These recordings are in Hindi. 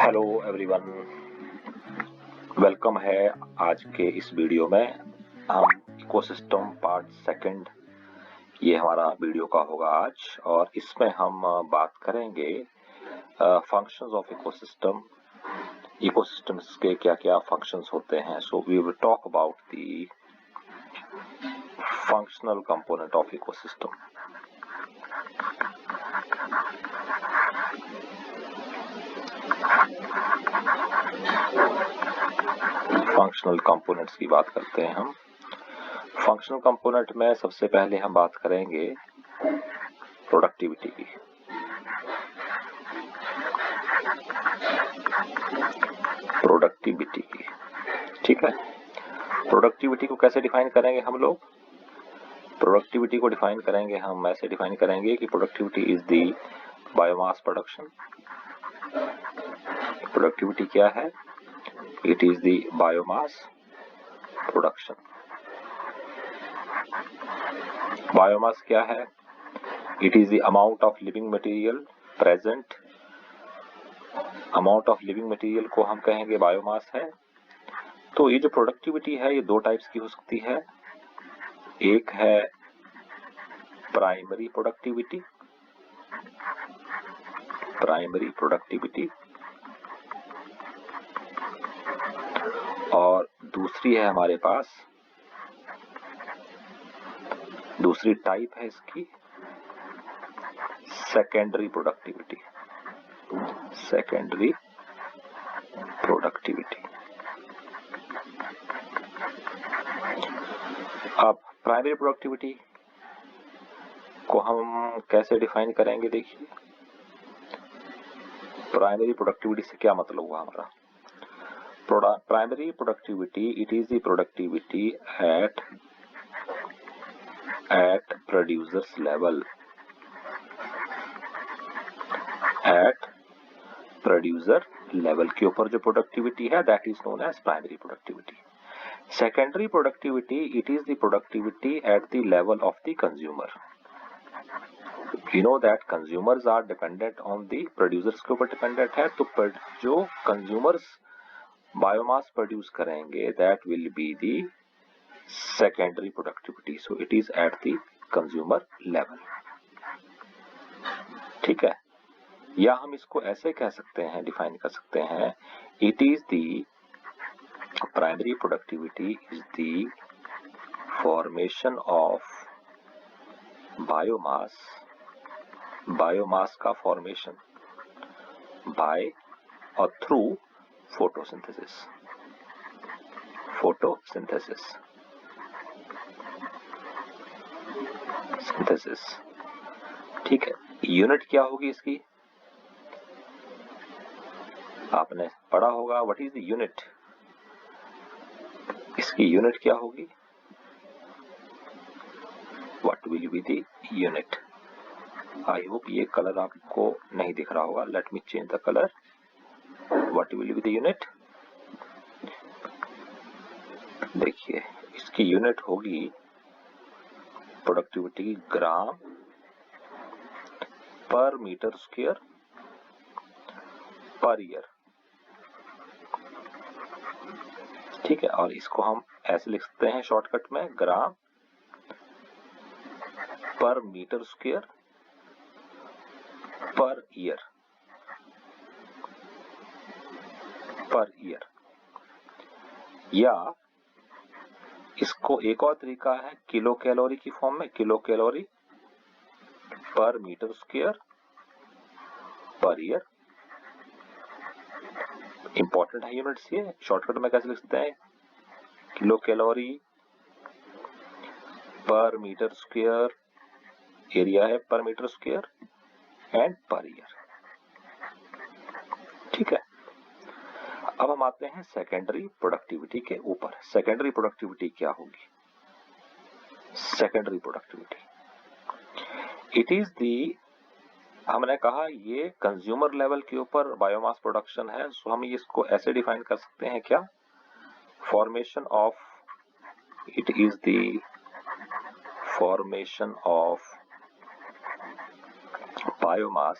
हेलो एवरीवन, वेलकम है। आज के इस वीडियो में हम इकोसिस्टम पार्ट सेकंड, ये हमारा वीडियो का होगा आज, और इसमें हम बात करेंगे फंक्शंस ऑफ इकोसिस्टम। इकोसिस्टम्स के क्या क्या फंक्शंस होते हैं। So we will talk about the functional component of ecosystem. Functional components की बात करते हैं हम। फंक्शनल कंपोनेंट में सबसे पहले हम बात करेंगे प्रोडक्टिविटी की। ठीक है, प्रोडक्टिविटी को कैसे डिफाइन करेंगे हम लोग? प्रोडक्टिविटी को डिफाइन करेंगे हम ऐसे डिफाइन करेंगे कि productivity is the biomass production. Productivity क्या है? It is the biomass production. Biomass क्या है? It is the amount of living material present. Amount of living material को हम कहेंगे बायोमास है। तो ये जो प्रोडक्टिविटी है ये दो टाइप्स की हो सकती है। एक है प्राइमरी प्रोडक्टिविटी, और दूसरी है हमारे पास, दूसरी टाइप है इसकी सेकेंडरी प्रोडक्टिविटी। अब प्राइमरी प्रोडक्टिविटी को हम कैसे डिफाइन करेंगे? देखिए, प्राइमरी प्रोडक्टिविटी से क्या मतलब हुआ हमारा? Primary productivity, it is the productivity at producers level. At producer level के ऊपर जो प्रोडक्टिविटी है that is known as primary productivity. Secondary productivity, it is the productivity at the level of the consumer. You know that consumers are dependent on the producers के ऊपर डिपेंडेंट है। तो जो consumers बायोमास प्रोड्यूस करेंगे that will be the secondary productivity. So it is at the consumer level. ठीक है, या हम इसको ऐसे कह सकते हैं, डिफाइन कर सकते हैं, it is the primary productivity is the formation of biomass का फॉर्मेशन बाय और थ्रू फोटोसिंथेसिस। ठीक है, यूनिट क्या होगी इसकी? आपने पढ़ा होगा, व्हाट इज द यूनिट? इसकी यूनिट क्या होगी? What will be the unit? I hope ये कलर आपको नहीं दिख रहा होगा। Let me change the colour. What will be the unit? देखिए, इसकी यूनिट होगी प्रोडक्टिविटी ग्राम पर मीटर स्क्वायर पर ईयर। ठीक है, और इसको हम ऐसे लिख सकते हैं शॉर्टकट में, ग्राम पर मीटर स्क्वायर पर ईयर। या इसको एक और तरीका है किलो कैलोरी की फॉर्म में, kilo calorie per metre square per year. Important है यूनिट्स ये। शॉर्टकट में कैसे लिख सकते हैं? Kilo calorie per metre square, area है per metre square, and per year. ठीक है, अब हम आते हैं सेकेंडरी प्रोडक्टिविटी के ऊपर। सेकेंडरी प्रोडक्टिविटी क्या होगी? Secondary productivity, it is the, हमने कहा ये कंज्यूमर लेवल के ऊपर बायोमास प्रोडक्शन है। सो हम इसको ऐसे डिफाइन कर सकते हैं, क्या? Formation of, it is the formation of biomass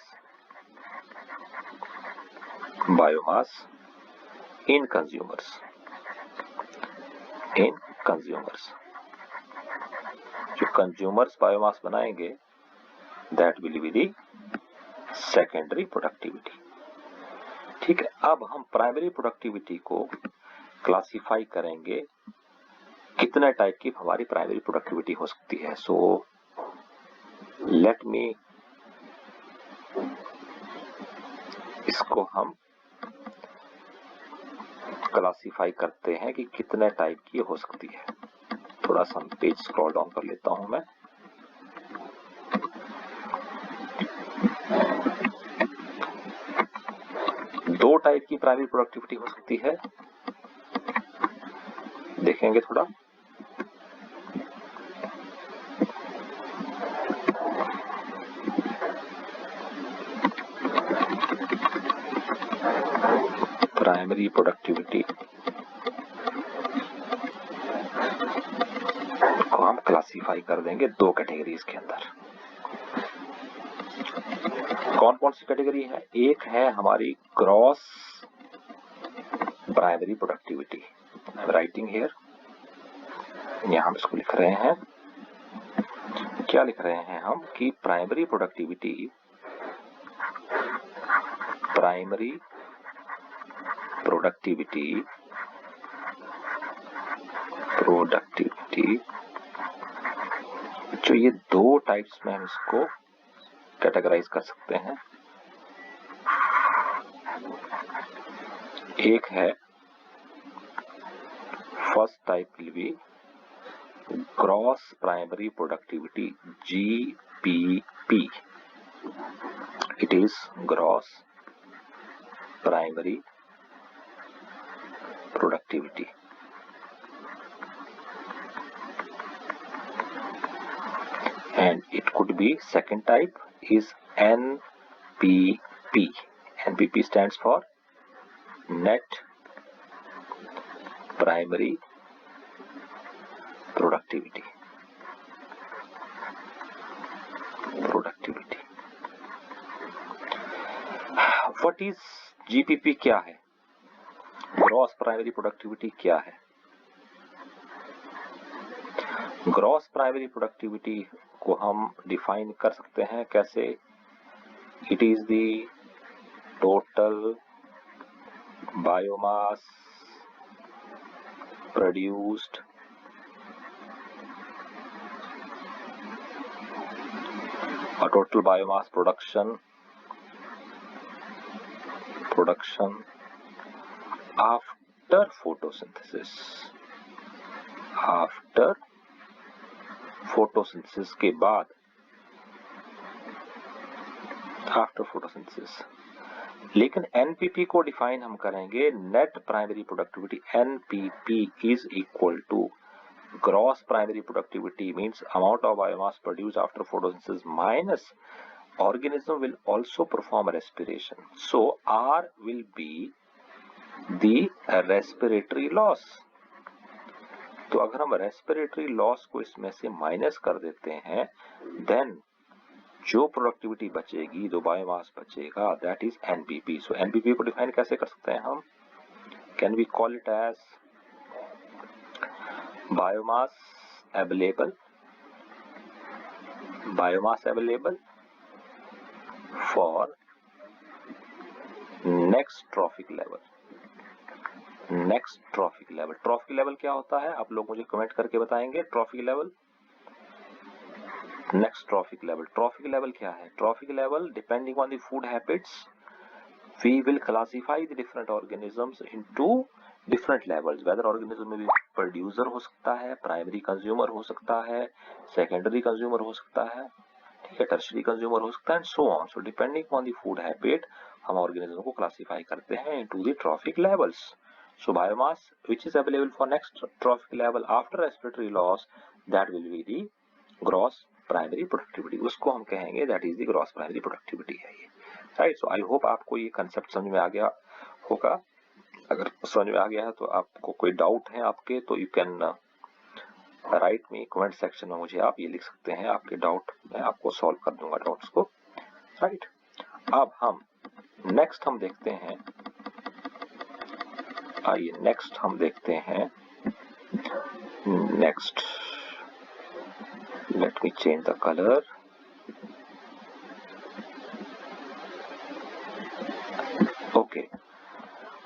biomass in consumers, जो कंज्यूमर्स बायोमास बनाएंगे that will be the secondary productivity. ठीक है, अब हम प्राइमरी प्रोडक्टिविटी को क्लासिफाई करेंगे, कितने टाइप की हमारी प्राइमरी प्रोडक्टिविटी हो सकती है। सो लेट मी, इसको हम क्लासिफाई करते हैं कि कितने टाइप की हो सकती है। थोड़ा सा पेज स्क्रॉल डाउन कर लेता हूं मैं। दो टाइप की प्राइमरी प्रोडक्टिविटी हो सकती है, देखेंगे थोड़ा। प्राइमरी प्रोडक्टिविटी को हम क्लासिफाई कर देंगे दो कैटेगरीज के अंदर। कौन कौन सी कैटेगरी है? एक है हमारी gross primary productivity, I am writing here, यहां हम इसको लिख रहे हैं। क्या लिख रहे हैं हम कि प्राइमरी प्रोडक्टिविटी जो ये दो टाइप्स में हम इसको कैटेगराइज कर सकते हैं। एक है, first type will be gross primary productivity, GPP। It is gross primary productivity. And it could be, second type is NPP. NPP stands for net primary productivity. What is GPP? क्या है? ग्रॉस प्राइमरी प्रोडक्टिविटी क्या है? ग्रॉस प्राइमरी प्रोडक्टिविटी को हम डिफाइन कर सकते हैं कैसे? It is the total biomass produced or total biomass production after photosynthesis। After photosynthesis के बाद, आफ्टर फोटोसिंथेसिस। लेकिन एनपीपी को डिफाइन हम करेंगे net primary productivity. NPP is equal to gross primary productivity, means amount of biomass produced after photosynthesis minus organism will also perform respiration, so R will be the respiratory loss। तो अगर हम रेस्पिरेटरी लॉस को इसमें से माइनस कर देते हैं, देन जो प्रोडक्टिविटी बचेगी, जो बायोमास बचेगा, that is NPP. So NPP को डिफाइन कैसे कर सकते हैं हम? Can we call it as biomass available for next trophic level। Trophic level क्या होता है? आप लोग मुझे कमेंट करके बताएंगे। Trophic level, next trophic level क्या है? Trophic level, depending on the food habits, we will classify the different organisms into different levels. Whether organism में भी प्रोड्यूसर हो सकता है, प्राइमरी कंज्यूमर हो सकता है, सेकेंडरी कंज्यूमर हो सकता है, ठीक है, टर्शियरी कंज्यूमर हो सकता है, and so on. So depending on the food habit हम ऑर्गेनिज्म को क्लासिफाई करते हैं into the trophic levels. So biomass which is available for next trophic level after respiratory loss, that will be the gross primary productivity. उसको हम कहेंगे that is the gross primary productivity है ये, राइट। सो आई होप आपको ये कंसेप्ट समझ में आ गया होगा। अगर समझ में आ गया है तो आपको कोई डाउट है आपके, तो you can write me comment section में, मुझे आप ये लिख सकते हैं आपके डाउट, मैं आपको सॉल्व कर दूंगा डाउट्स को, राइट। अब हम नेक्स्ट हम देखते हैं आइए नेक्स्ट हम देखते हैं। Next let me change the colour. Okay,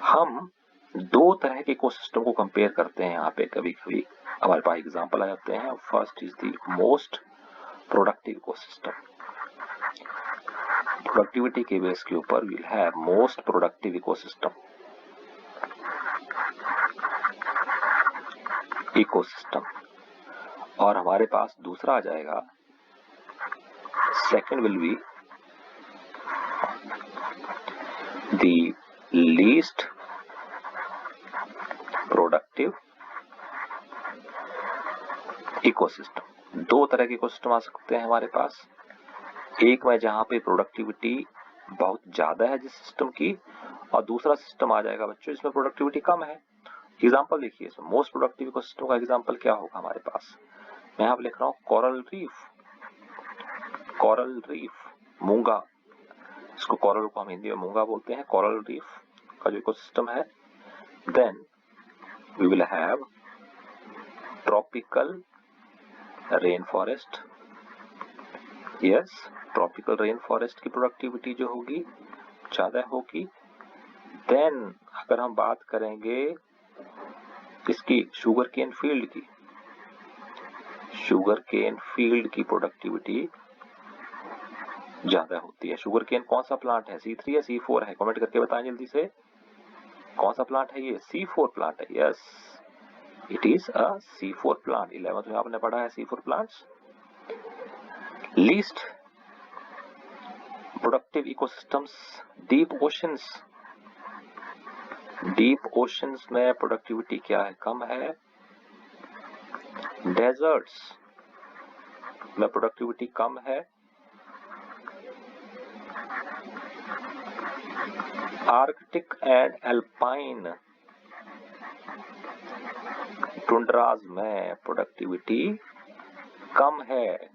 हम दो तरह के इकोसिस्टम को कंपेयर करते हैं यहाँ पे। कभी कभी हमारे पास एग्जांपल आ जाते हैं। First is the most productive ecosystem. Productivity के बेस के ऊपर will have most productive ecosystem. और हमारे पास दूसरा आ जाएगा, second will be the least productive ecosystem. दो तरह के इकोसिस्टम आ सकते हैं हमारे पास। एक में जहां पे प्रोडक्टिविटी बहुत ज्यादा है जिस सिस्टम की, और दूसरा सिस्टम आ जाएगा बच्चों जिसमें प्रोडक्टिविटी कम है। एग्जांपल देखिए, इसमें मोस्ट प्रोडक्टिव इकोसिस्टम का एग्जांपल क्या होगा हमारे पास। मैं यहाँ लिख रहा हूँ कोरल रीफ। कोरल रीफ, मूंगा, इसको कोरल को हम हिंदी में मूंगा बोलते हैं। कोरल रीफ का जो इकोसिस्टम है। Then we will have tropical rain forest. Yes, tropical rain forest की प्रोडक्टिविटी जो होगी ज्यादा होगी। देन अगर हम बात करेंगे इसकी शुगर केन फील्ड की, शुगर केन फील्ड की प्रोडक्टिविटी ज्यादा होती है। शुगर केन कौन सा प्लांट है, C3 या C4 है? कमेंट करके बताएं जल्दी से, कौन सा प्लांट है ये? C4 प्लांट है। Yes, it is a C4 plant. 11th में आपने पढ़ा है C4 plants. Least productive ecosystems, deep oceans. Deep oceans में प्रोडक्टिविटी क्या है? कम है। डेजर्ट्स में प्रोडक्टिविटी कम है। आर्कटिक एंड एल्पाइन टुंड्राज में प्रोडक्टिविटी कम है।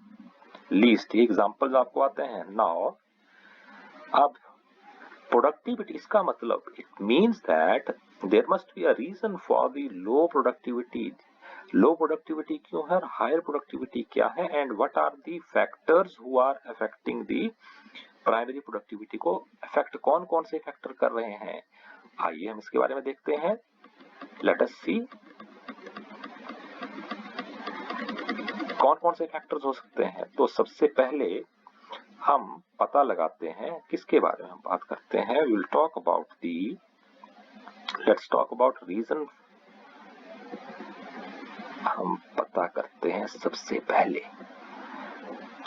लीस्ट एग्जांपल्स आपको आते हैं। नाउ अब प्रोडक्टिविटी, इसका मतलब it means that there must be a reason for the low productivity. Low productivity क्यों है और हायर प्रोडक्टिविटी क्या है, and what are the factors who are affecting the primary productivity को अफेक्ट कौन कौन से फैक्टर कर रहे हैं। आइए हम इसके बारे में देखते हैं। लेट अस सी कौन कौन से फैक्टर्स हो सकते हैं। तो सबसे पहले हम पता लगाते हैं किसके बारे में हम बात करते हैं। Will talk about the, let's talk about reason. हम पता करते हैं सबसे पहले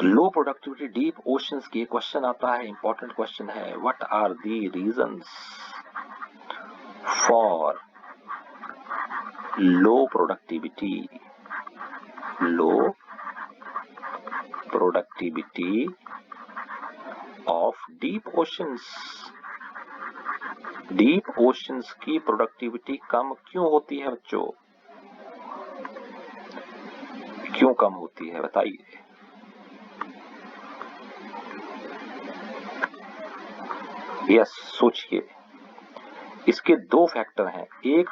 लो प्रोडक्टिविटी डीप ओशंस की। क्वेश्चन आता है, इंपॉर्टेंट क्वेश्चन है, what are the reasons for low productivity, low productivity of deep oceans. Deep oceans की प्रोडक्टिविटी कम क्यों होती है बच्चों? क्यों कम होती है बताइए। यस, सोचिए। इसके दो फैक्टर हैं। एक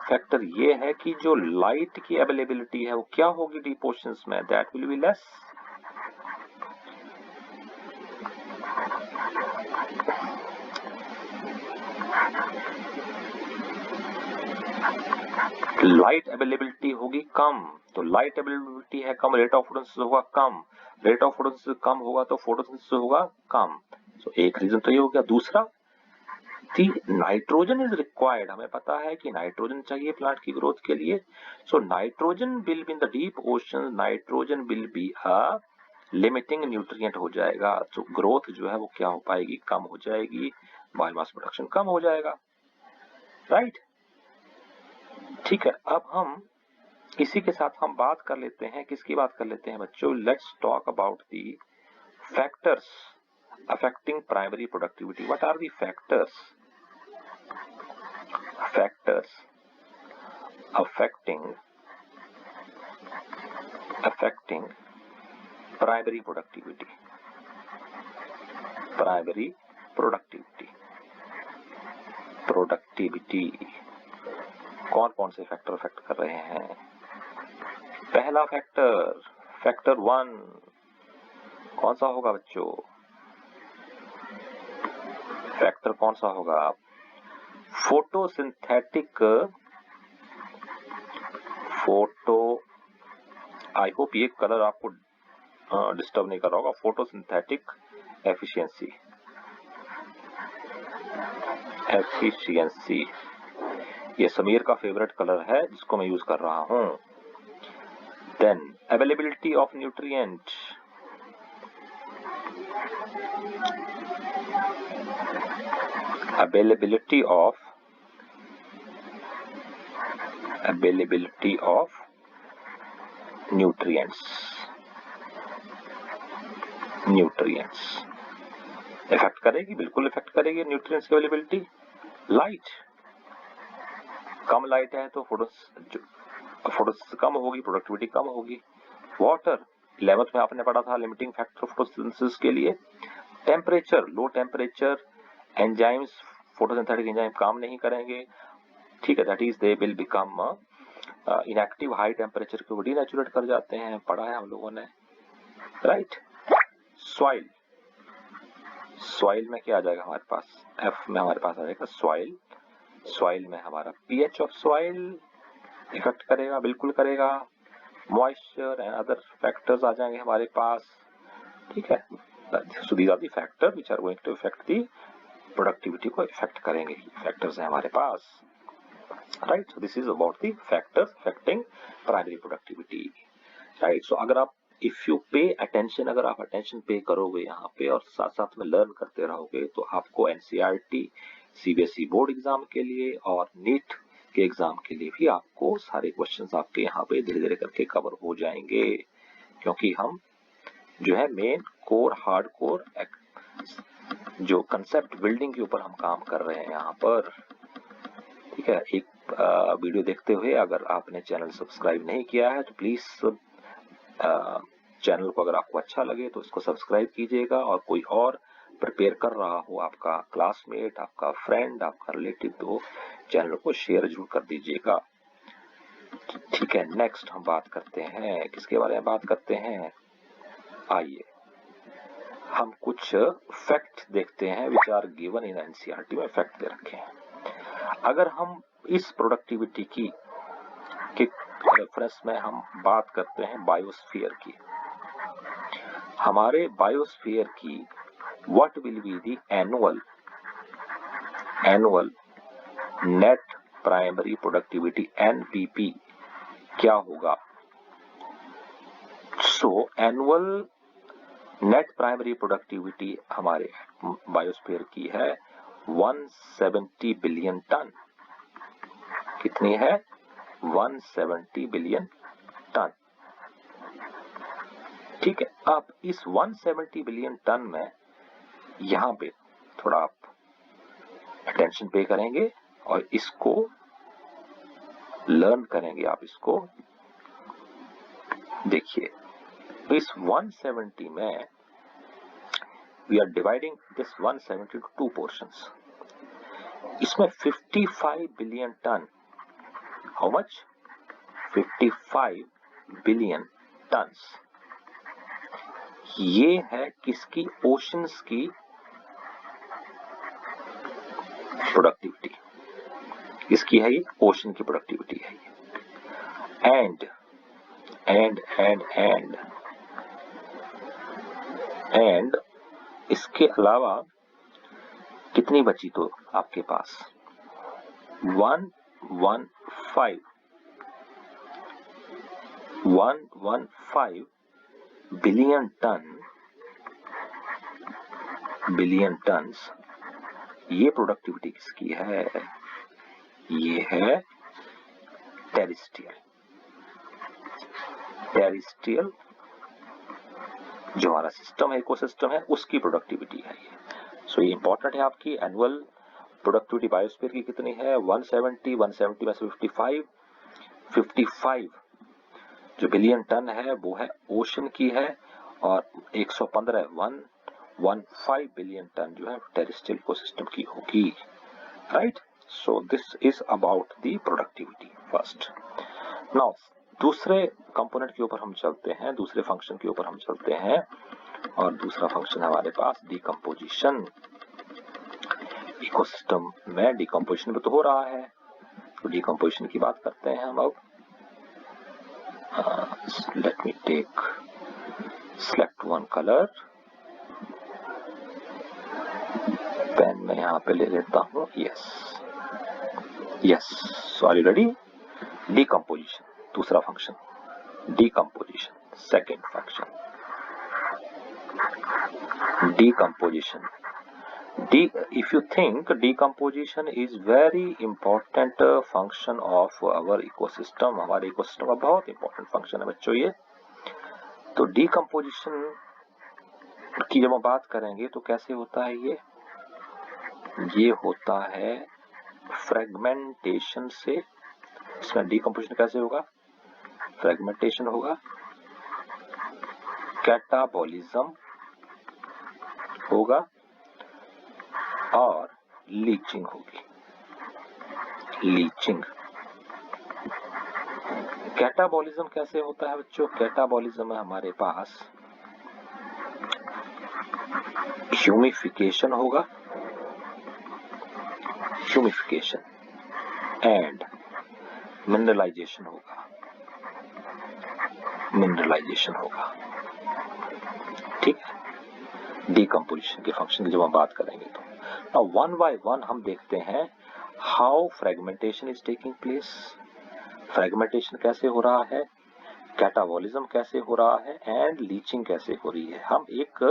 फैक्टर ये है कि जो लाइट की अवेलेबिलिटी है वो क्या होगी डीप ओशंस में, that will be less. Light availability होगी कम, तो लाइट अवेलेबिलिटी है कम, रेट ऑफ फोटोसिंथेसिस होगा कम, रेट ऑफ फोटोसिंथेसिस कम होगा तो फोटोसिंथेसिस होगा कम। तो एक रीजन तो ये हो गया। दूसरा, नाइट्रोजन इज रिक्वायर्ड। हमें पता है कि नाइट्रोजन चाहिए प्लांट की ग्रोथ के लिए। So nitrogen will be in the deep ocean, nitrogen will be a limiting nutrient हो जाएगा। तो ग्रोथ जो है वो क्या हो पाएगी, कम हो जाएगी, बायोमास प्रोडक्शन कम हो जाएगा। राइट, ठीक है। अब हम इसी के साथ हम बात कर लेते हैं, किसकी बात कर लेते हैं बच्चों? Let's talk about the factors affecting primary productivity. What are the factors affecting primary productivity? Primary productivity. Productivity. कौन कौन से फैक्टर अफेक्ट कर रहे हैं? पहला फैक्टर, फैक्टर 1 कौन सा होगा बच्चों? फैक्टर कौन सा होगा? फोटोसिंथेटिक, आई होप ये कलर आपको डिस्टर्ब नहीं कर रहा होगा। फोटोसिंथेटिक एफिशिएंसी, ये समीर का फेवरेट कलर है जिसको मैं यूज कर रहा हूं। Then availability of nutrient, availability of nutrients effect करेगी, बिल्कुल इफेक्ट करेगी न्यूट्रिएंट्स की अवेलेबिलिटी। लाइट, कम लाइट है तो फोटोसिंथेसिस कम होगी, प्रोडक्टिविटी कम होगी। वाटर, 11th में आपने पढ़ा था लिमिटिंग फैक्टर फोटोसिंथेसिस के लिए। Temperature, low temperature enzymes, photosynthetic enzyme काम नहीं करेंगे, ठीक है, that is they will become inactive. High temperature को डीनेचुरेट कर जाते हैं, पढ़ा है हम लोगों ने, राइट। सॉइल, सॉइल में क्या आ जाएगा हमारे पास? एफ में हमारे पास आ जाएगा सॉइल। सॉइल में हमारा पीएच ऑफ सॉइल इफेक्ट करेगा, बिल्कुल करेगा। मॉइस्चर एंड अदर फैक्टर्स आ जाएंगे हमारे पास, ठीक है। So these are the factor which are going to effect the productivity को इफेक्ट करेंगे, फैक्टर्स हैं हमारे पास, right. So this is about the factors affecting primary productivity, right. So अगर आप इफ यू पे अटेंशन, अगर आप अटेंशन पे करोगे यहाँ पे और साथ साथ में लर्न करते रहोगे तो आपको एनसीईआरटी, सीबीएसई बोर्ड एग्जाम के लिए और नीट के एग्जाम के लिए भी आपको सारे क्वेश्चंस आपके यहाँ पे धीरे धीरे करके कवर हो जाएंगे, क्योंकि हम जो है मेन कोर, हार्ड कोर जो कंसेप्ट बिल्डिंग के ऊपर हम काम कर रहे हैं यहाँ पर, ठीक है। एक वीडियो देखते हुए अगर आपने चैनल सब्सक्राइब नहीं किया है तो प्लीज चैनल को, अगर आपको अच्छा लगे तो इसको सब्सक्राइब कीजिएगा, और कोई और प्रिपेयर कर रहा हो, आपका क्लासमेट, आपका फ्रेंड, आपका रिलेटिव, तो चैनल को शेयर जरूर कर दीजिएगा, ठीक है। नेक्स्ट हम बात करते हैं, किसके बारे में बात करते हैं? आइए हम कुछ फैक्ट देखते हैं which are given in NCERT में, फैक्ट दे रखे हैं। अगर हम इस प्रोडक्टिविटी की रेफरेंस में हम बात करते हैं बायोस्फीयर की, हमारे बायोस्फीयर की what will be the annual net primary productivity, NPP क्या होगा? सो एनुअल नेट प्राइमरी प्रोडक्टिविटी हमारे बायोस्फीयर की है 170 बिलियन टन। कितनी है? 170 बिलियन टन, ठीक है। अब इस 170 बिलियन टन में यहां पे थोड़ा आप अटेंशन पे करेंगे और इसको लर्न करेंगे, आप इसको देखिए। इस 170 में we are dividing this 170 to 2 portions. इसमें 55 billion tonne, how much? 55 billion tonnes, ये है किसकी? ओशंस की प्रोडक्टिविटी। किसकी है ये? ओशन की प्रोडक्टिविटी है ये। एंड इसके अलावा कितनी बची तो आपके पास? 115 बिलियन टन्स, ये प्रोडक्टिविटी किसकी है? ये है टेरिस्ट्रियल जो हमारा सिस्टम है, इकोसिस्टम है, उसकी प्रोडक्टिविटी है ये। सो ये इंपॉर्टेंट है आपकी। एनुअल प्रोडक्टिविटी बायोस्फीयर की कितनी है? 170 में से 55 जो बिलियन टन है वो है ओशन की है, और 115 बिलियन टन जो है टेरेस्ट्रियल इकोसिस्टम की होगी, right. So this is about the productivity first. Now दूसरे कंपोनेंट के ऊपर हम चलते हैं, दूसरे फंक्शन के ऊपर हम चलते हैं, और दूसरा फंक्शन हमारे पास डिकम्पोजिशन। इकोसिस्टम में डिकम्पोजिशन भी तो हो रहा है, तो डिकम्पोजिशन की बात करते हैं हम अब। Let me take select one colour, pen में यहाँ पे ले लेता हूँ, यस, सॉरी रेडी। डिकम्पोजिशन दूसरा function, decomposition second function. Decomposition. If you think decomposition is very important function of our ecosystem, हमारे इकोसिस्टम का बहुत इंपॉर्टेंट फंक्शन है बच्चों ये। तो decomposition की जब हम बात करेंगे तो कैसे होता है ये होता है फ्रेगमेंटेशन से। इसमें decomposition कैसे होगा? फ्रेगमेंटेशन होगा, कैटाबॉलिज्म होगा और लीचिंग होगी। लीचिंग। कैटाबॉलिज्म कैसे होता है बच्चों? कैटाबॉलिज्म में हमारे पास ह्यूमिफिकेशन होगा, ह्यूमिफिकेशन एंड मिनरलाइजेशन होगा, मिनरलाइजेशन होगा। ठीक है, डिकम्पोजिशन के फंक्शन की जब हम बात करेंगे तो अब वन बाय वन हम देखते हैं how fragmentation is taking place. Fragmentation कैसे हो रहा है, कैटाबॉलिज्म कैसे हो रहा है एंड लीचिंग कैसे हो रही है। हम एक,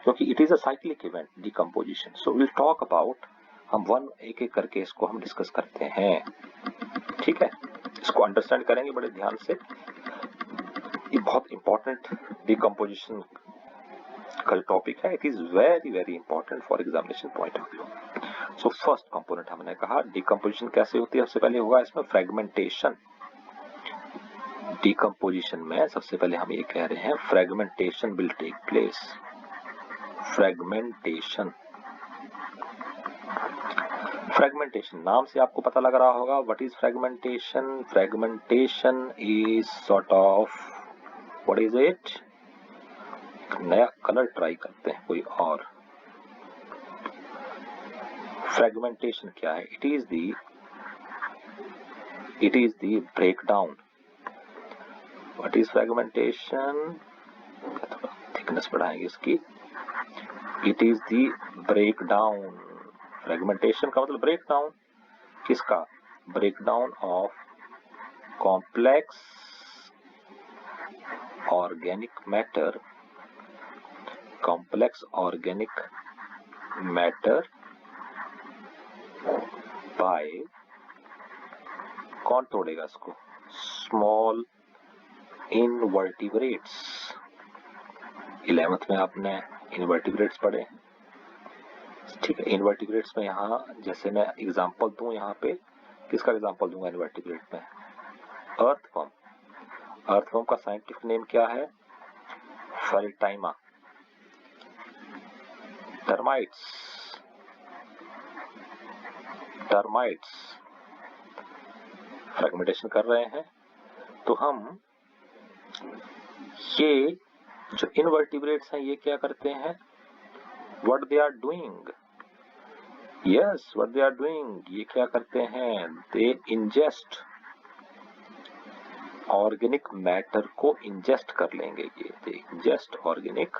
क्योंकि it is a cyclic event decomposition, so will talk about, हम वन एक एक करके इसको हम डिस्कस करते हैं। ठीक है, इसको अंडरस्टैंड करेंगे बड़े ध्यान से, ये बहुत इंपॉर्टेंट डिकम्पोजिशन का टॉपिक है। It is very very important for examination point of view. So first component हमने कहा डिकम्पोजिशन कैसे होती है। सबसे पहले होगा इसमें फ्रेगमेंटेशन। डिकम्पोजिशन में सबसे पहले हम ये कह रहे हैं fragmentation will take place. Fragmentation, fragmentation नाम से आपको पता लग रहा होगा what is fragmentation. Fragmentation is sort of, what is it? नया कलर ट्राई करते हैं कोई और। फ्रेगमेंटेशन क्या है? It is the breakdown. What is fragmentation? थोड़ा थिकनेस बढ़ाएंगे इसकी। It is the breakdown. Fragmentation का मतलब ब्रेकडाउन, किसका? Breakdown of complex organic matter, complex organic matter by, कौन तोड़ेगा इसको? Small invertebrates. 11th में आपने इनवर्टिब्रेट्स पढ़े, ठीक है। इनवर्टिब्रेट्स में यहाँ जैसे मैं एग्जांपल दूं, यहाँ पे किसका एग्जांपल दूंगा इनवर्टिब्रेट में? अर्थवर्म। अर्थवर्म का साइंटिफिक नेम क्या है? फर्टाइमा। टर्माइट्स, टर्माइट्स फ्रेगमेंटेशन कर रहे हैं। तो हम ये जो इनवर्टिब्रेट्स हैं ये क्या करते हैं? What they are doing? Yes, what they are doing, ये क्या करते हैं? दे इंजेस्ट ऑर्गेनिक मैटर को इंजेस्ट कर लेंगे। ये दे इंजेस्ट ऑर्गेनिक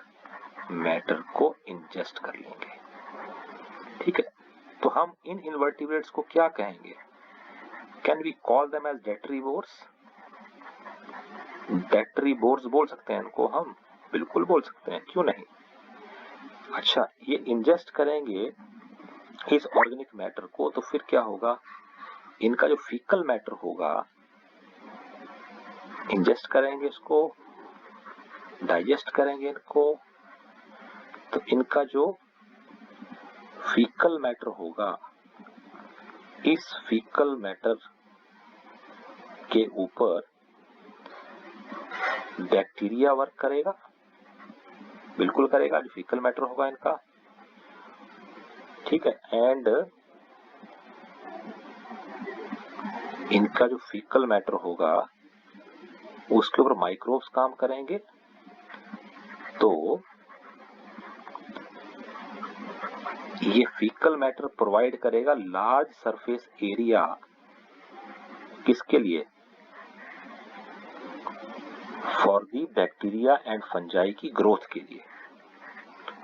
मैटर को इंजेस्ट कर लेंगे। ठीक है, तो हम इन इनवर्टिब्रेट्स को क्या कहेंगे? Can we call them as detritivores? Detritivores बोल सकते हैं इनको हम, बिल्कुल बोल सकते हैं, क्यों नहीं। अच्छा, ये इंजेस्ट करेंगे इस ऑर्गेनिक मैटर को, तो फिर क्या होगा? इनका जो फीकल मैटर होगा, इंजेस्ट करेंगे इसको, डाइजेस्ट करेंगे इनको, तो इनका जो फीकल मैटर होगा, इस फीकल मैटर के ऊपर बैक्टीरिया वर्क करेगा, बिल्कुल करेगा, जो फीकल मैटर होगा इनका। ठीक है, एंड इनका जो फीकल मैटर होगा उसके ऊपर माइक्रोब्स काम करेंगे, तो ये फीकल मैटर प्रोवाइड करेगा लार्ज सरफेस एरिया, किसके लिए? For the bacteria and fungi की ग्रोथ के लिए,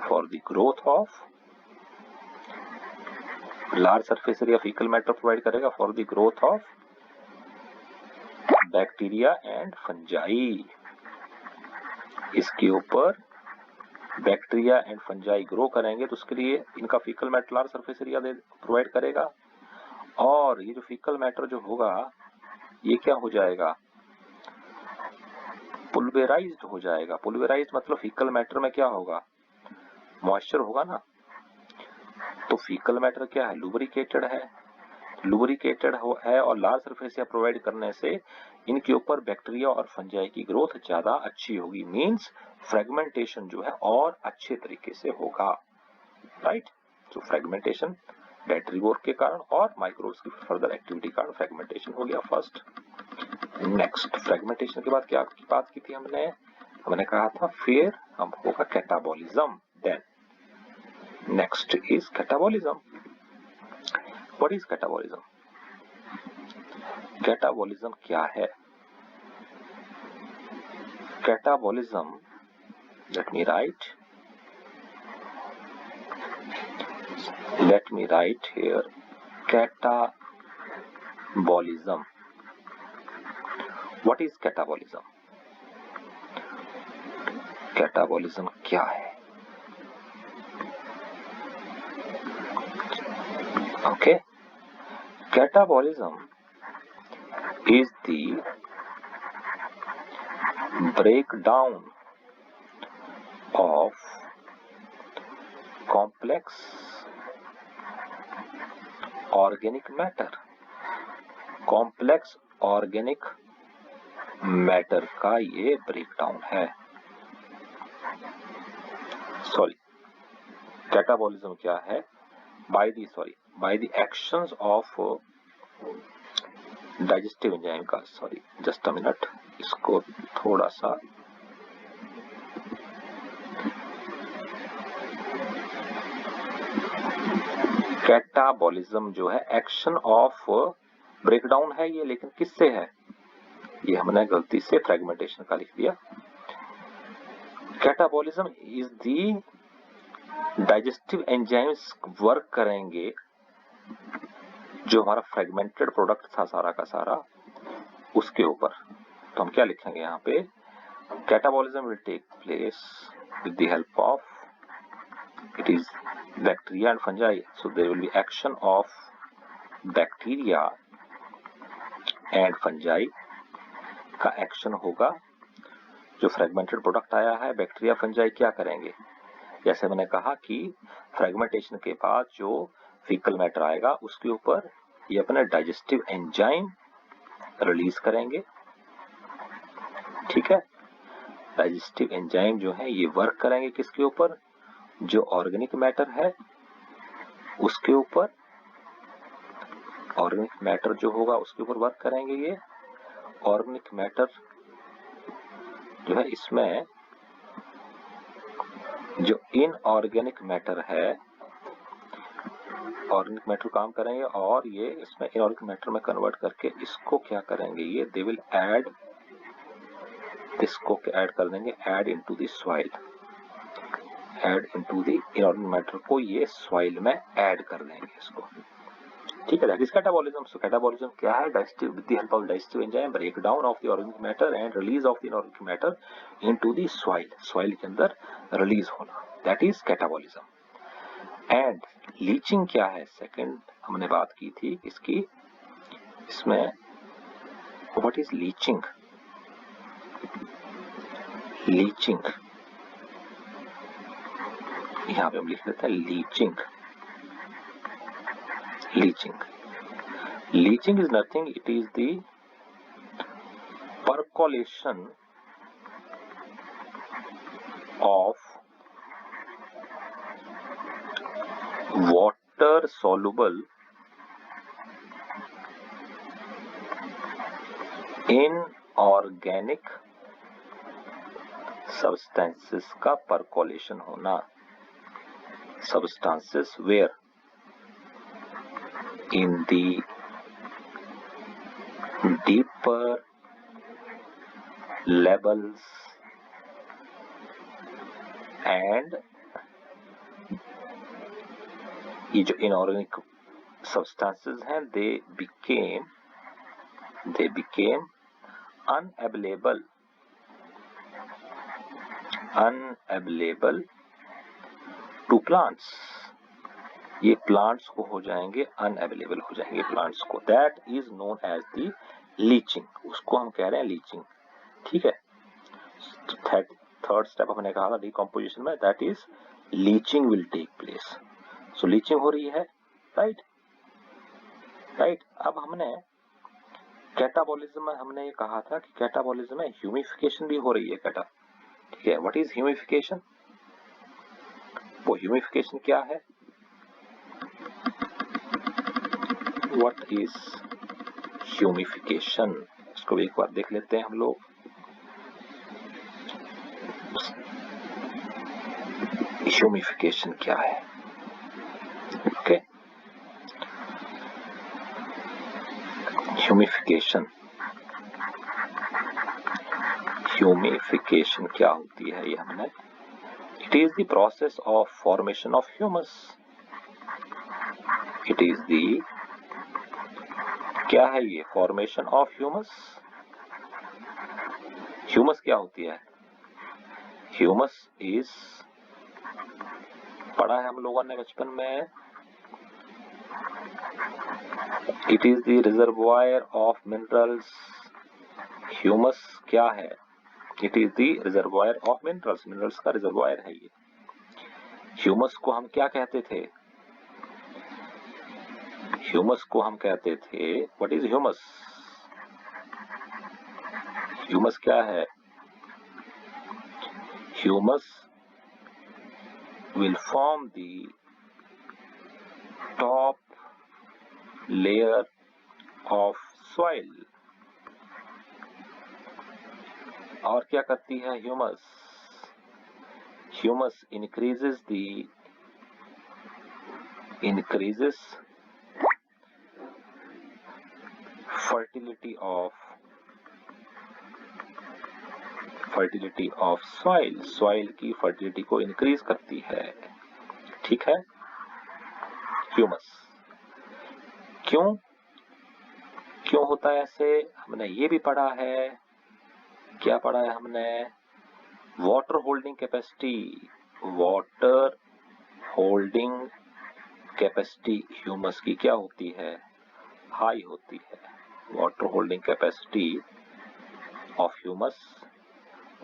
for the growth of large surface area faecal matter provide करेगा for the growth of bacteria and fungi. इसके ऊपर बैक्टीरिया एंड फंजाई ग्रो करेंगे तो उसके लिए इनका faecal matter large surface area provide करेगा, और ये जो फीकल मैटर जो होगा ये क्या हो जाएगा? पुल्वेराइज्ड हो जाएगा। पुल्वेराइज्ड मतलब फीकल मैटर में क्या होगा? मॉइस्चर होगा ना। तो फीकल मैटर क्या है? लुब्रिकेटेड है, लुब्रिकेटेड है और लार्ज सरफेस एरिया प्रोवाइड करने से इनके ऊपर बैक्टीरिया और फंजाई की ग्रोथ ज्यादा अच्छी होगी, मींस फ्रेगमेंटेशन जो है और अच्छे तरीके से होगा, राइट। तो फ्रेगमेंटेशन बैक्टीरिया के कारण और माइक्रोब्स की फर्दर एक्टिविटी कारण फ्रेगमेंटेशन हो गया फर्स्ट। नेक्स्ट, फ्रेगमेंटेशन के बाद क्या बात की थी हमने कहा था फिर हम होगा catabolism. Then next is catabolism. What is catabolism? Catabolism क्या है? Catabolism, let me write here catabolism. What is catabolism? Catabolism क्या है? Okay, catabolism is the breakdown of complex organic matter, complex organic matter का ये ब्रेकडाउन है। सॉरी, कैटाबॉलिज्म क्या है? By the actions of digestive enzyme का, सॉरी जस्ट अ मिनट, इसको थोड़ा सा कैटाबॉलिज्म जो है एक्शन ऑफ ब्रेकडाउन है ये, लेकिन किससे है? ये हमने गलती से फ्रेगमेंटेशन का लिख दिया। Catabolism is the digestive enzymes work करेंगे जो हमारा फ्रेगमेंटेड प्रोडक्ट था सारा का सारा उसके ऊपर। तो हम क्या लिखेंगे यहाँ पे? Catabolism will take place with the help of it is bacteria and fungi, so there will be action of bacteria and fungi का एक्शन होगा। जो फ्रेगमेंटेड प्रोडक्ट आया है बैक्टीरिया फंजाई क्या करेंगे? जैसे मैंने कहा कि फ्रेगमेंटेशन के बाद जो फीकल मैटर आएगा उसके ऊपर ये अपने डाइजेस्टिव एंजाइम रिलीज करेंगे, ठीक है। डाइजेस्टिव एंजाइम जो है ये वर्क करेंगे किसके ऊपर? जो ऑर्गेनिक मैटर है उसके ऊपर। ऑर्गेनिक मैटर जो होगा उसके ऊपर वर्क करेंगे ये। ऑर्गेनिक मैटर जो है इसमें जो इनऑर्गेनिक मैटर है, ऑर्गेनिक मैटर काम करेंगे और ये इसमें इनऑर्गेनिक मैटर में कन्वर्ट करके इसको क्या करेंगे? ये दे विल ऐड, इसको ऐड कर देंगे, add into the soil, add into the inorganic matter को ये सॉइल में ऐड कर देंगे इसको, ठीक है। That is catabolism. So catabolism क्या है? Digestive with the help of digestive enzyme breakdown of the organic matter and release of the inorganic matter into the soil, soil के अंदर रिलीज होना, that is catabolism. And leaching क्या है? सेकंड हमने बात की थी इसकी, इसमें व्हाट इज लीचिंग? लीचिंग यहाँ पे हम लिख देते हैं leaching. Leaching is nothing, it is the percolation of water soluble inorganic substances का परकोलेशन होना, substances where in the deeper levels and ये जो inorganic substances हैं they became unavailable to plants, ये प्लांट्स को हो जाएंगे अनअवेलेबल हो जाएंगे प्लांट्स को, that is known as the leaching, उसको हम कह रहे हैं लीचिंग। ठीक है, थर्ड स्टेप हमने कहा था डिकम्पोजिशन में, that is leaching will take place. So leaching हो रही है, राइट। अब हमने कैटाबॉलिज्म में हमने ये कहा था कि कैटाबॉलिज्म में ह्यूमिफिकेशन भी हो रही है कैटा, ठीक है। What is humification? वो ह्यूमिफिकेशन क्या है? What is humification? इसको एक बार देख लेते हैं हम लोग। ह्यूमिफिकेशन क्या है? ओके, ह्यूमिफिकेशन क्या होती है ये हमने, it is the process of formation of humus, it is the क्या है ये, फॉर्मेशन ऑफ ह्यूमस। ह्यूमस क्या होती है? ह्यूमस इज, पढ़ा है हम लोगों ने बचपन में, it is the reservoir of minerals. Humus क्या है? It is the reservoir of minerals, minerals का रिजर्वॉयर है ये। ह्यूमस को हम क्या कहते थे? ह्यूमस को हम कहते थे, व्हाट इज ह्यूमस? ह्यूमस क्या है? Humus will form the top layer of soil। और क्या करती है humus? Humus increases fertility of soil की फर्टिलिटी को इंक्रीज करती है, ठीक है। ह्यूमस क्यों होता है ऐसे? हमने ये भी पढ़ा है, क्या पढ़ा है हमने? वाटर होल्डिंग कैपेसिटी ह्यूमस की क्या होती है? हाई होती है। Water holding capacity of humus,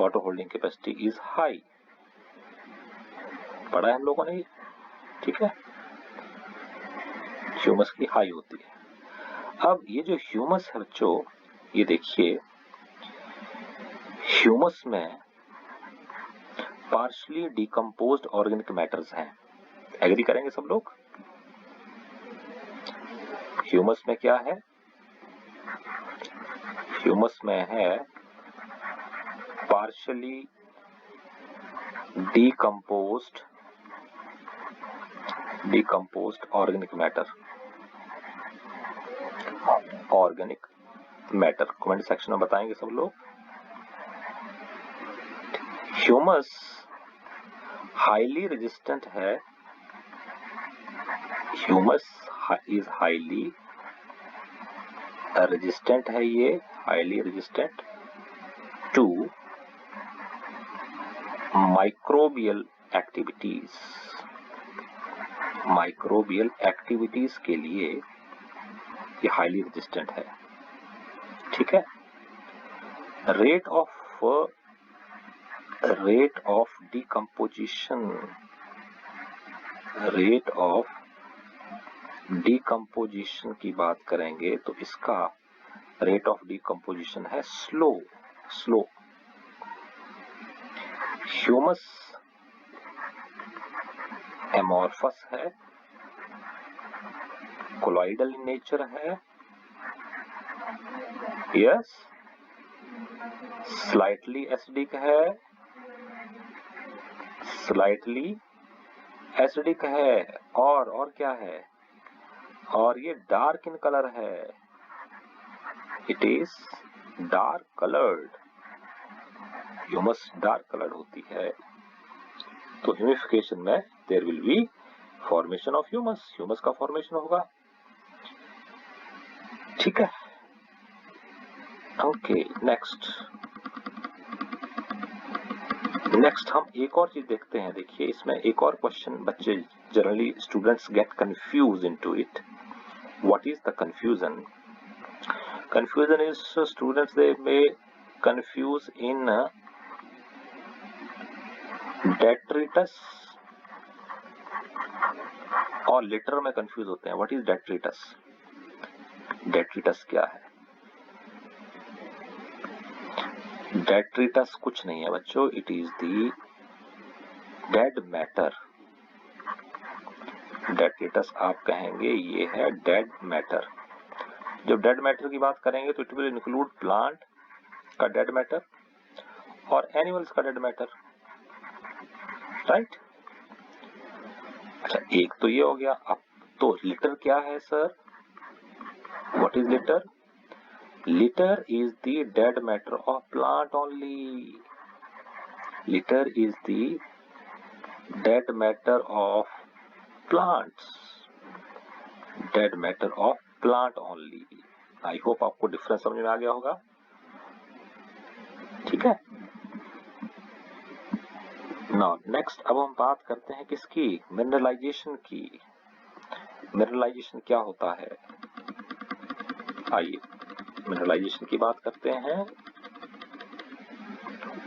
water holding capacity is high, पढ़ा है हम लोगों ने, ठीक है। ह्यूमस की हाई होती है। अब ये जो ह्यूमस है बच्चों, ये देखिए, ह्यूमस में पार्शली डिकम्पोज्ड ऑर्गेनिक मैटर्स हैं। एग्री करेंगे सब लोग? ह्यूमस में क्या है? ह्यूमस में है partially decomposed organic matter. Comment section में बताएंगे सब लोग। ह्यूमस हाईली रेजिस्टेंट है, ह्यूमस इज हाईली रेजिस्टेंट है, ये highly resistant to microbial activities के लिए ये हाईली रेजिस्टेंट है, ठीक है। रेट ऑफ डिकम्पोजिशन की बात करेंगे तो इसका रेट ऑफ डिकम्पोजिशन है स्लो। ह्यूमस एमॉर्फस है, कोलॉइडल इन नेचर है, यस, स्लाइटली एसिडिक है, स्लाइटली एसिडिक है, और क्या है, और ये डार्क इन कलर है, it is dark coloured, humus dark coloured होती है। तो ह्यूमिफिकेशन में there will be formation of humus, humus का फॉर्मेशन होगा। ठीक है, ओके। नेक्स्ट हम एक और चीज देखते हैं। देखिए इसमें एक और क्वेश्चन बच्चे generally students get confuse into it. What is the confusion? Confusion is students they may confuse in detritus और लिटर में कंफ्यूज होते हैं। What is detritus? डेट्रिटस क्या है? डेट्रिटस कुछ नहीं है बच्चों, it is the dead matter. Detritus आप कहेंगे ये है डेड मैटर। जब डेड मैटर की बात करेंगे तो इट विल इंक्लूड प्लांट का डेड मैटर और एनिमल्स का डेड मैटर, राइट? अच्छा, एक तो ये हो गया। अब तो लिटर क्या है sir? What is litre? Litre is the dead matter of plant only. Litre is the dead matter of plants, dead matter of plant only. I hope आपको डिफरेंस समझ में आ गया होगा। ठीक है, नाउ नेक्स्ट अब हम बात करते हैं किसकी? मिनरलाइजेशन की। मिनरलाइजेशन क्या होता है? आइए मिनरलाइजेशन की बात करते हैं।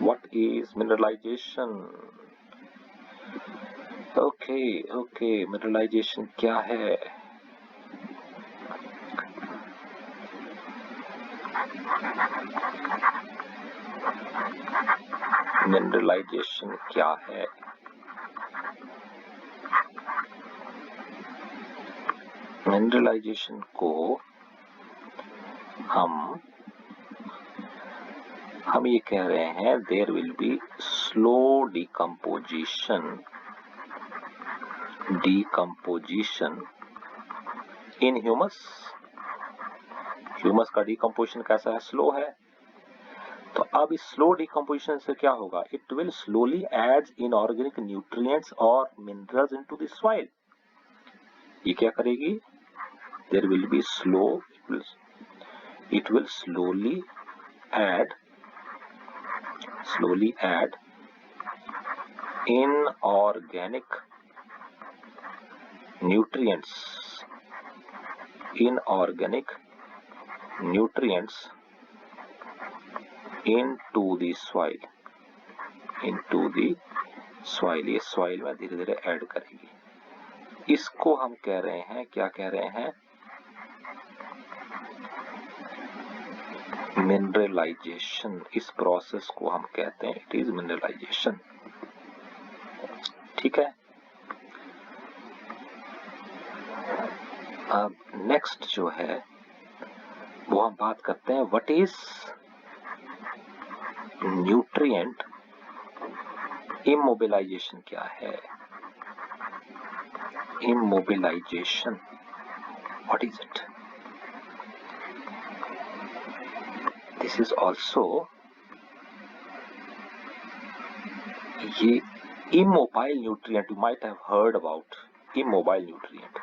What is mineralization? Okay, mineralization क्या है? मिनरलाइजेशन क्या है? मिनरलाइजेशन को हम ये कह रहे हैं there will be slow decomposition in humus. Humus का डिकम्पोजिशन कैसा है? स्लो है। तो अब इस स्लो डिकम्पोजिशन से क्या होगा? It will slowly add inorganic nutrients और मिनरल्स इनटू द सॉइल। ये क्या करेगी? There will be it will slowly add inorganic nutrients into the soil, ये सॉइल में धीरे धीरे ऐड करेगी। इसको हम कह रहे हैं, क्या कह रहे हैं? मिनरलाइजेशन। इस प्रोसेस को हम कहते हैं इट इज मिनरलाइजेशन। ठीक है, अब नेक्स्ट जो है वो हम बात करते हैं व्हाट इज न्यूट्रिएंट इमोबिलाइजेशन। क्या है immobilization? What is it? This is also ये immobile nutrient. You might have heard about immobile nutrient.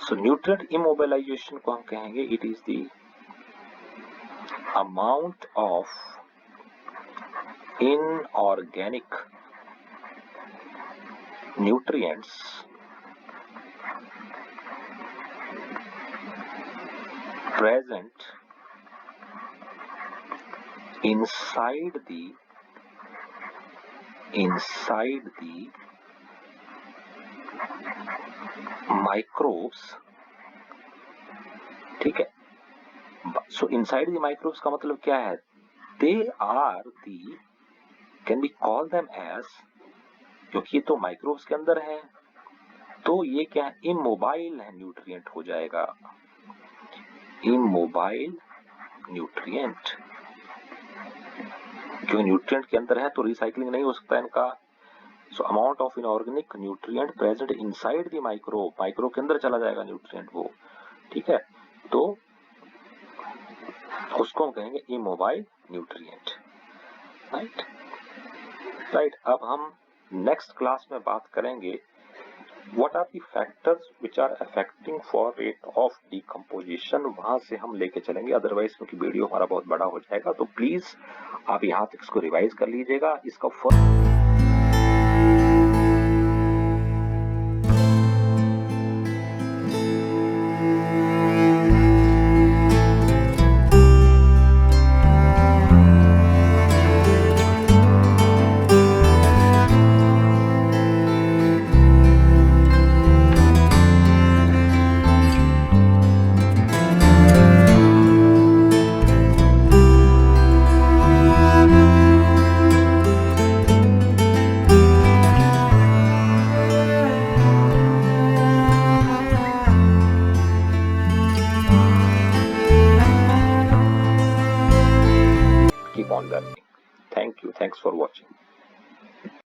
So nutrient immobilization को हम कहेंगे it is the amount of inorganic nutrients present inside the microbes. ठीक है, so inside the microbes का मतलब क्या है? They are the, can we call them as, क्योंकि ये तो माइक्रोब्स के अंदर है तो ये क्या है? इमोबाइल है, न्यूट्रिएंट हो जाएगा, इमोबाइल न्यूट्रिएंट। क्योंकि न्यूट्रिएंट के अंदर है तो रिसाइकलिंग नहीं हो सकता इनका। So amount of inorganic nutrient present inside the microbe, microbe के अंदर चला जाएगा न्यूट्रिएंट वो, ठीक है, तो उसको हम कहेंगे इमोबाइल न्यूट्रिएंट, राइट। राइट, अब हम नेक्स्ट क्लास में बात करेंगे what are the factors which are affecting for rate of decomposition, वहां से हम लेके चलेंगे, अदरवाइज क्योंकि वीडियो हमारा बहुत बड़ा हो जाएगा। तो प्लीज आप यहाँ तक इसको रिवाइज कर लीजिएगा। इसका first keep on learning. Thank you. Thanks for watching.